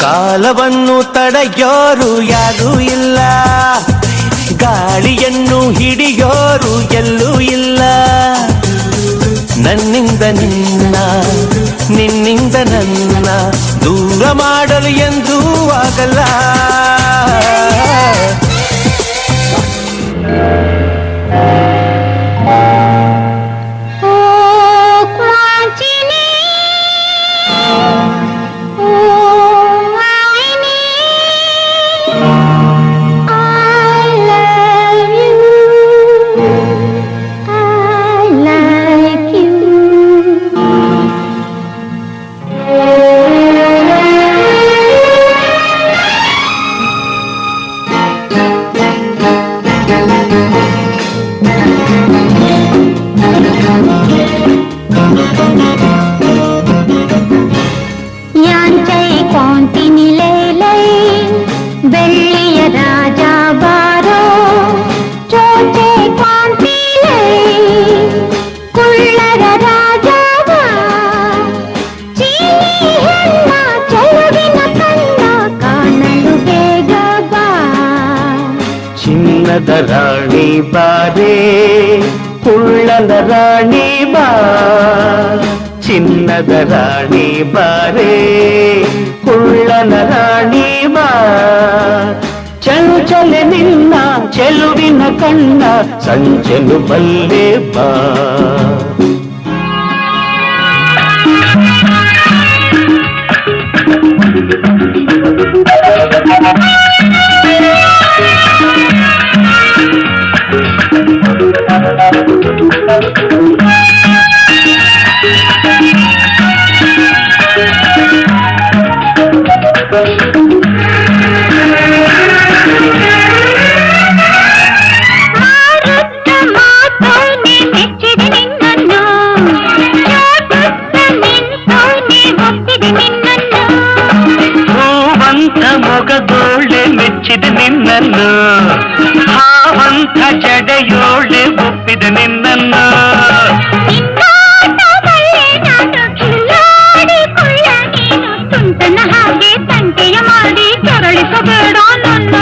ಕಾಲವನ್ನು ತಡೆಯೋರು ಯಾರೂ ಇಲ್ಲ, ಗಾಳಿಯನ್ನು ಹಿಡಿಯೋರು ಎಲ್ಲೂ ಇಲ್ಲ. ನನ್ನಿಂದ ನಿನ್ನ, ನಿನ್ನಿಂದ ನನ್ನ ದೂರ ಮಾಡಲು ಎಂದೂ ಆಗಲ್ಲ. ಬೆಳ್ಳಿಯ ರಾಜ ಬಾರೋ ಚೋಚೆ ಕಾಂತಿಲೇ ಕುಳ್ಳರ ರಾಜ ಬಾ ಚೀನಿ ಹೆಣ್ಣ ಚೆಲುವಿನ ಕಣ್ಣ ಕಾಣಲು ಬೇಗ ಬಾ. ಚಿನ್ನದ ರಾಣಿ ಬಾರೇ ಕುಳ್ಳನ ರಾಣಿ ಬಾ, ಚಿನ್ನದ ರಾಣಿ ಬಾರೇ ಕುಳ್ಳನ ರಾಣಿ ಬಾ. ಚಂಚಲೆ ನಿನ್ನ ಚೆಲುವಿನ ಕಣ್ಣ ಸಂಚಲು ಬಲ್ಲೆ ಬಾ. ಮೊಗದೋಳೆ ಮೆಚ್ಚಿದೆ ನಿನ್ನನ್ನು, ಹಾವಂತ ಜಡೆಯೋಳೆ ಒಪ್ಪಿದ ನಿನ್ನನ್ನು. ತುಂಟನ ಹಾಗೆ ತಂಟೆಯ ಮಾಡಿ ಕೆರಳಿಸಬೇಡ ನನ್ನ.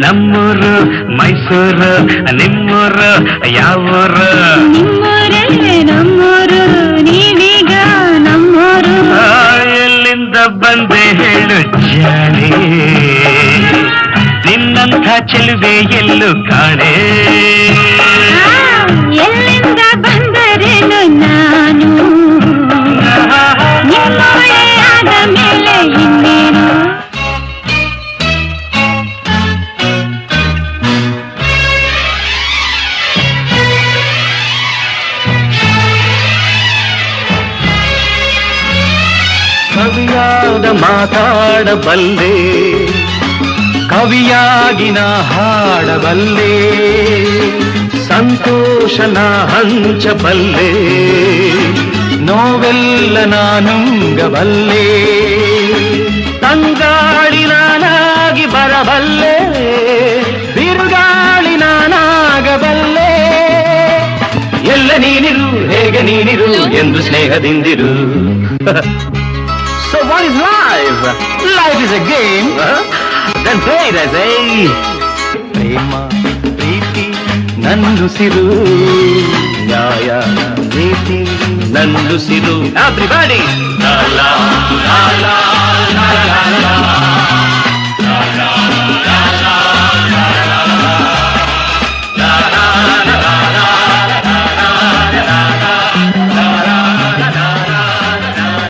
ನಮ್ಮೂರು ಮೈಸೂರು, ನಿಮ್ಮೂರು ಯಾವೂರು? ನಿಮ್ಮೂರೇ ನಮ್ಮೂರು, ನೀವೀಗ ನಮ್ಮೂರು. ಎಲ್ಲಿಂದ ಬಂದೆ ಹೇಳು ಜಾಣೆ, ನಿನ್ನಂಥ ಚೆಲುವೆ ಎಲ್ಲೂ ಕಾಣೆ. ಎಲ್ಲಿಂದ ಬಂದರೇನು ನಾನು, ನಿಮ್ಮೊಳೆ ಆದ ಮೇಲೆ ಇನ್ನೇನು. ಕವಿಯಾದ ಮಾತಾಡಬಲ್ಲೆ, ಕವಿಯಾಗಿನ ಹಾಡಬಲ್ಲೆ, ಸಂತೋಷನ ಹಂಚಬಲ್ಲೆ, ನೋವೆಲ್ಲ ನಾನುಂಗಬಲ್ಲೆ. ತಂಗಾಳಿ ನಾನಾಗಿ ಬರಬಲ್ಲೆ, ಬಿರುಗಾಳಿ ನಾನಾಗಬಲ್ಲೆ. ಎಲ್ಲ ನೀನಿರು ಹೇಗೆ ನೀನಿರು ಎಂದು ಸ್ನೇಹದಿಂದಿರು. So what is life? Life is a game. Then play it as a ಪ್ರೇಮ ಪ್ರೀತಿ ನಂದುಸಿರು, ನ್ಯಾಯ ನೀತಿ ನಂದುಸಿರು. Everybody! La la la la la la la.